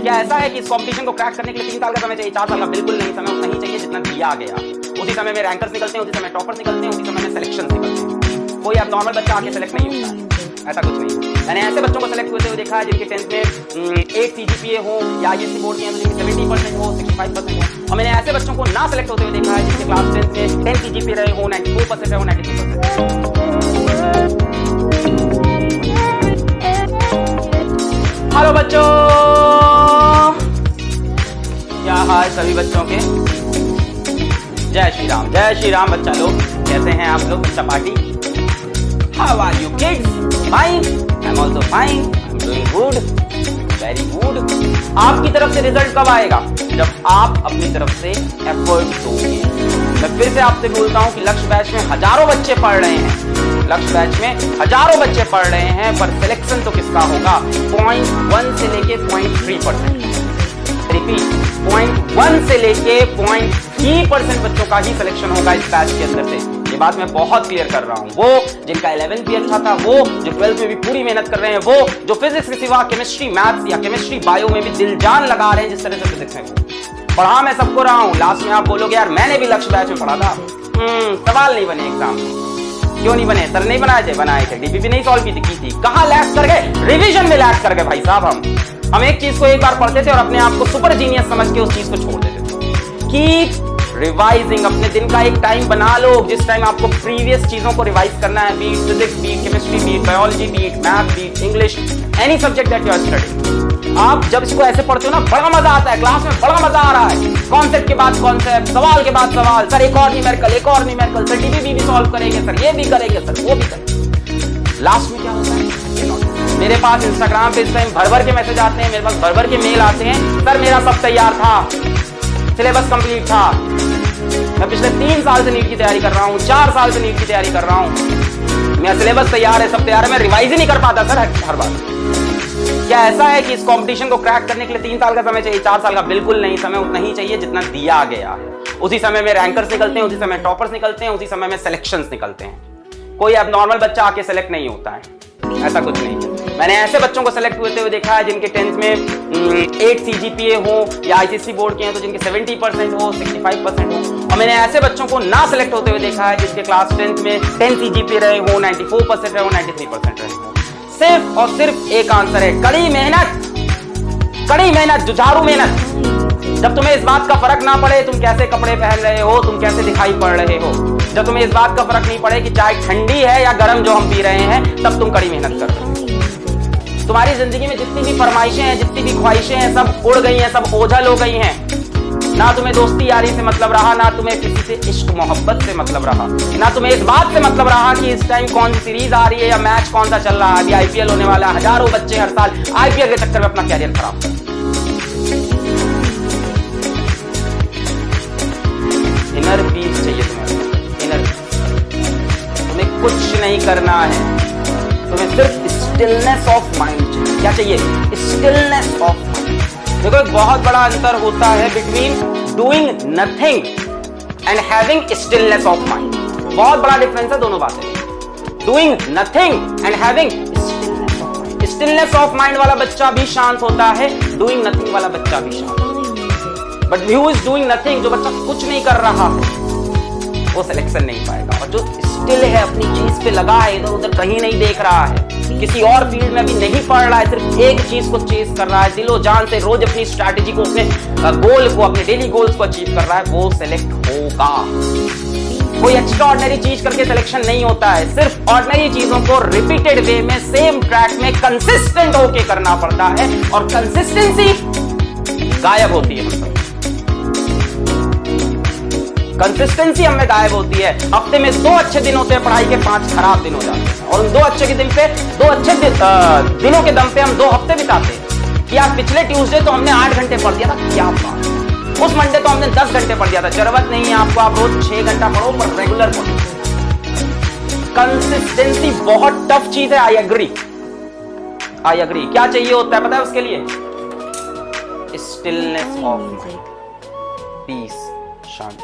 क्या ऐसा है कि इस कंपटीशन को क्रैक करने के लिए 3 साल का समय चाहिए, 4 साल का बिल्कुल नहीं, समय उतना ही चाहिए जितना दिया गया। उसी समय में रैंकर्स निकलते हैं, उसी समय टॉपर्स निकलते हैं, उसी समय में सिलेक्शंस निकलते हैं। कोई अब नॉर्मल बच्चा आके सेलेक्ट नहीं होता है, ऐसा कुछ नहीं। मैंने ऐसे बच्चों को सेलेक्ट होते हुए देखा है जिनके 10th में 8 CGPA हो या ISC बोर्ड के हैं तो जिनके 70% हो, 65% हो। और मैंने ऐसे बच्चों को ना सेलेक्ट होते हुए देखा है जिनके क्लास 10th में 10 CGPA रहे हो, 94% रहे हो, 93%। हेलो बच्चों, क्या हाल सभी बच्चों के? जय श्री राम, जय श्री राम। बच्चा लोग कैसे हैं आप लोग? बच्चा party, how are you kids? Fine, I am also fine, I am doing good, very good. आपकी तरफ से रिजल्ट कब आएगा? जब आप अपनी तरफ से एफर्ट दोगे। मैं फिर से आपसे बोलता हूं कि लक्ष्य बैच में हजारों बच्चे पढ़ रहे हैं, लक्ष्य बैच में हजारों बच्चे पढ़ रहे हैं, पर सिलेक्शन तो किसका होगा? 0.1 से लेके 0.3%। रिपीट, 0.1 से लेके 0.3% बच्चों का ही सिलेक्शन होगा इस बैच के अंदर से। ये बात मैं बहुत क्लियर कर रहा हूं। वो जिनका 11th भी अच्छा था, वो जो 12th में भी पूरी मेहनत कर रहे हैं, वो जो फिजिक्स के सिवा केमिस्ट्री, मैथ्स या केमिस्ट्री, बायो में भी दिल जान लगा रहे हैं जिस तरह से फिजिक्स में पढ़ा मैं सबको रहा हूं। लास्ट में आप बोलोगे यार मैंने भी लक्ष्य बैच में पढ़ा था। सवाल नहीं बने एग्जाम, क्यों नहीं बने? सर नहीं बनाए थे, बनाए थे। डीपीपी नहीं सॉल्व की थी। कहां लैग कर गए? रिवीजन में लैग कर गए भाई साहब। हम एक चीज को एक बार पढ़ते थे और अपने आप को सुपर जीनियस समझ के उस चीज को छोड़ देते थे। Keep revising. अपने दिन का एक टाइम बना लो जिस टाइम आपको प्रीवियस चीजों को रिवाइज करना है, beat physics, beat chemistry, beat biology, beat math, beat English, any subject that you are studying. आप जब इसको ऐसे पढ़ते हो ना, बड़ा मजा आता है। क्लास में बड़ा मजा आ रहा है। कॉन्सेप्ट के बाद कॉन्सेप्ट, सवाल के बाद सवाल, सर एक और न्यूमेरिकल, एक और न्यूमेरिकल, सर डीपीपी भी सॉल्व करेंगे, सर ये भी करेंगे, सर वो भी करेंगे। लास्ट में क्या होता है? मेरे पास इंस्टाग्राम पे इस टाइम भर के मैसेज आते हैं, मेरे पास भर के मेल आते हैं, सर मेरा सब तैयार था, सिलेबस कंप्लीट था, मैं पिछले 3 साल से नीट की तैयारी कर रहा हूँ, 4 साल से नीट की तैयारी कर रहा हूँ, मेरा सिलेबस तैयार है, सब तैयार है, मैं रिवाइज ही नहीं कर पाता सर हर बार। क्या ऐसा है कि इस कंपटीशन को क्रैक करने के लिए 3 साल का समय चाहिए, 4 साल का बिल्कुल नहीं, समय उतना ही चाहिए जितना दिया गया है। उसी समय में रैंकर्स निकलते हैं, उसी समय टॉपर्स निकलते हैं, उसी समय में सिलेक्शंस निकलते हैं। कोई अब नॉर्मल बच्चा आके सेलेक्ट नहीं होता है, ऐसा कुछ नहीं है। मैंने ऐसे बच्चों को सेलेक्ट होते हुए देखा है जिनके 10th में 8 CGPA हो या ICC बोर्ड के हैं तो जिनके 70% हो, 65% हो। और मैंने ऐसे बच्चों को ना सेलेक्ट होते हुए देखा है जिनके क्लास 10th में 10 CGPA रहे हो, 94% रहे हो, 93% रहे हो। सिर्फ और सिर्फ एक आंसर है, कड़ी मेहनत, जुझारू मेहनत। जब तुम्हें इस बात का फर्क ना पड़े तुम कैसे कपड़े पहन रहे हो, तुम कैसे दिखाई पड़ रहे हो, जब तुम्हें इस बात का फर्क नहीं पड़े कि चाय ठंडी है या गर्म जो हम पी रहे हैं, तब तुम कड़ी मेहनत कर रहे हो। तुम्हारी जिंदगी में जितनी भी फरमाइशें हैं, जितनी भी ख्वाहिशें हैं, सब उड़ गई हैं, सब ओझल हो गई हैं। ना तुम्हें दोस्ती यारी से मतलब रहा, ना तुम्हें किसी से इश्क मोहब्बत से मतलब रहा, ना तुम्हें इस बात से मतलब रहा कि इस टाइम कौन सी सीरीज आ रही है या मैच कौन सा चल रहा है। अभी IPL होने वाला है, हजारों बच्चे हर साल IPL के चक्कर में अपना कैरियर खराब करते हैं। इनर पीस चाहिए तुम्हें, इनर पीस। तुम्हें कुछ नहीं करना है, तुम्हें सिर्फ स्टिलनेस ऑफ माइंड चाहिए। क्या चाहिए? Stillness of mind. देखो एक बहुत बड़ा अंतर होता है between doing nothing and having stillness of mind. बहुत बड़ा डिफरेंस है दोनों बातें। Doing nothing and having stillness of mind. Stillness of mind वाला बच्चा भी शांत होता है, डूइंग नथिंग वाला बच्चा भी शांत होता है। But who is doing nothing, जो बच्चा कुछ नहीं कर रहा है, वो सिलेक्शन नहीं पाएगा। और जो स्टिल है, अपनी चीज पे लगा है, इधर उधर कहीं नहीं देख रहा है, किसी और फील्ड में भी नहीं पढ़ रहा है, सिर्फ एक चीज को चेस कर रहा है, दिलो जान से रोज अपनी स्ट्रैटेजी को, अपने गोल को, अपने डेली गोल्स को अचीव कर रहा है, वो सिलेक्ट होगा। कोई एक्स्ट्रा ऑर्डिनरी चीज करके सिलेक्शन नहीं होता है। सिर्फ ऑर्डिनरी चीजों को रिपीटेड वे में, सेम ट्रैक में कंसिस्टेंट होके करना पड़ता है, और कंसिस्टेंसी गायब होती है। कंसिस्टेंसी हमें गायब होती है। हफ्ते में 2 अच्छे दिन होते हैं, पढ़ाई के 5 खराब दिन हो जाते हैं, और उन 2 अच्छे के दिन पे, 2 अच्छे दिनों के दम पे हम 2 हफ्ते बिताते हैं कि यार पिछले ट्यूसडे तो हमने 8 घंटे पढ़ दिया था, क्या बात, उस मंडे तो हमने 10 घंटे पढ़ दिया था। जरूरत नहीं है आपको, आप रोज 6 घंटा पढ़ो, पर रेगुलर पढ़ो। कंसिस्टेंसी बहुत टफ चीज है। I agree. क्या चाहिए होता है पता है उसके लिए? स्टिलनेस ऑफ माइंड, पीस, शांति।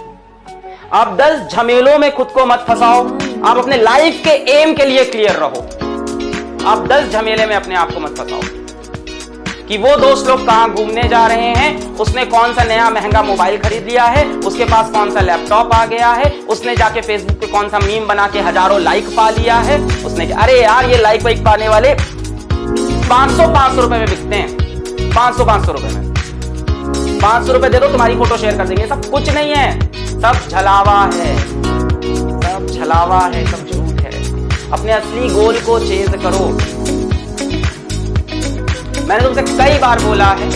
आप 10 झमेलों में खुद को मत फंसाओ, आप अपने लाइफ के एम के लिए क्लियर रहो। आप 10 झमेले में अपने आप को मत फंसाओ। कि वो दोस्त लोग कहां घूमने जा रहे हैं, उसने कौन सा नया महंगा मोबाइल खरीद लिया है, उसके पास कौन सा लैपटॉप आ गया है, उसने जाके फेसबुक पे कौन सा मीम बना के हजारों लाइक पा लिया है, उसने अरे यार ये लाइक वाइक पाने वाले 500 रुपए में बिकते हैं, 500 रुपए में, 500 रुपए दे दो तुम्हारी फोटो शेयर कर देंगे। सब कुछ नहीं है, सब छलावा है, सब छलावा है, सब झूठ है। अपने असली गोल को चेज करो। मैंने तुमसे कई बार बोला है,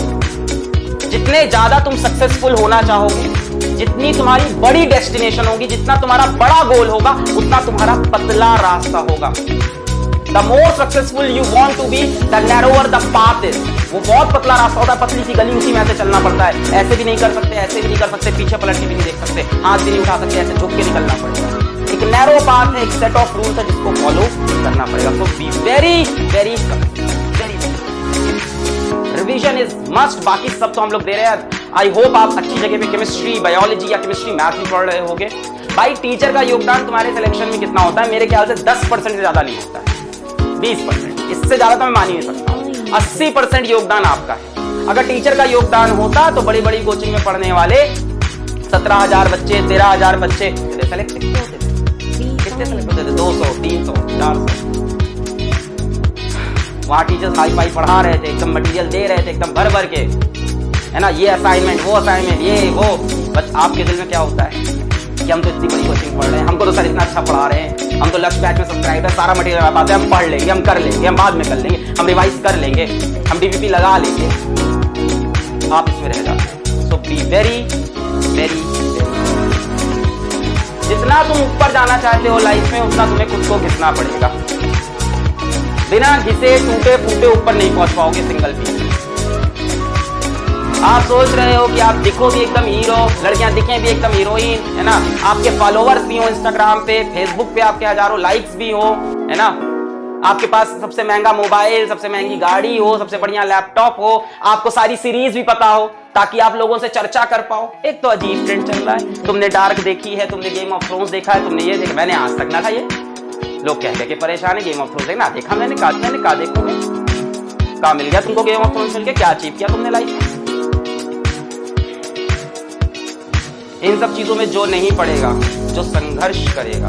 जितने ज्यादा तुम सक्सेसफुल होना चाहोगे, जितनी तुम्हारी बड़ी डेस्टिनेशन होगी, जितना तुम्हारा बड़ा गोल होगा, उतना तुम्हारा पतला रास्ता होगा। The more successful you want to be, the narrower the path is. वो बहुत पतला रास्ता होता है, पतली सी गली, उसी में ऐसे चलना पड़ता है। ऐसे भी नहीं कर सकते, ऐसे भी नहीं कर सकते, पीछे पलट के भी नहीं देख सकते, हाथ भी नहीं उठा सकते, ऐसे झुक के निकलना पड़ेगा। एक नैरो पाथ है, एक सेट ऑफ रूल्स है जिसको फॉलो करना पड़ेगा। So be very very revision is must. बाकी सब तो हम लोग दे रहे हैं। आई होप आप अच्छी जगह पे केमिस्ट्री, बायोलॉजी या केमिस्ट्री, मैथ भी पढ़ रहे होगे। भाई टीचर का योगदान तुम्हारे सिलेक्शन में कितना होता है? मेरे ख्याल से 10% से ज्यादा नहीं होता है, 20%। इससे ज्यादा तो मैं मान ही नहीं सकता हूं। 80% योगदान आपका है। अगर टीचर का योगदान होता तो बड़ी बड़ी कोचिंग में पढ़ने वाले 17,000 बच्चे, 13,000 बच्चे सेलेक्ट कितने होते थे? कितने सेलेक्ट होते थे? 200, 300, 400। वहां टीचर्स हाई फाई पढ़ा रहे थे, एकदम मटेरियल दे रहे थे, एकदम भर भर के, है ना, ये असाइनमेंट, वो असाइनमेंट, ये वो। बस आपके दिल में क्या होता है कि हम तो इतनी बड़ी कोचिंग पढ़ रहे हैं, हमको तो सर इतना अच्छा पढ़ा रहे हैं, हम तो लक्ष्य बैच में सब्सक्राइब है, सारा मटेरियल आ पाते हैं, हम पढ़ लेंगे, हम कर लेंगे, हम बाद में कर लेंगे, हम रिवाइज कर लेंगे, हम डीपीपी लगा लेंगे। आप इसमें रह जाते हैं। सो बी वेरी वेरी, जितना तुम ऊपर जाना चाहते हो लाइफ में, उतना तुम्हें खुद को घिसना पड़ेगा। बिना घिसे टूटे फूटे ऊपर नहीं पहुंच पाओगे सिंगल पीस। आप सोच रहे हो कि आप दिखो भी एकदम हीरो, लड़कियां दिखें भी एकदम हीरोइन, है ना, आपके फॉलोवर्स भी हो इंस्टाग्राम पे, फेसबुक पे आपके हजारों लाइक्स भी हो, है ना, आपके पास सबसे महंगा मोबाइल, सबसे महंगी गाड़ी हो, सबसे बढ़िया लैपटॉप हो, आपको सारी सीरीज भी पता हो, ताकि आप लोगों से चर्चा कर पाओ। एक तो अजीब ट्रेंड चल रहा है। तुमने डार्क देखी है, तुमने गेम ऑफ थ्रोन्स देखा है, तुमने ये देखा, मैंने आज तक ना था। ये लोग कहते हैं कि परेशान है, गेम ऑफ थ्रोन्स देखना देखा, मैंने कहा देखूंगा, कहा मिल गया तुमको गेम ऑफ थ्रोन्स मिल के? क्या अचीव किया तुमने लाइफ में? इन सब चीजों में जो नहीं पड़ेगा, जो संघर्ष करेगा,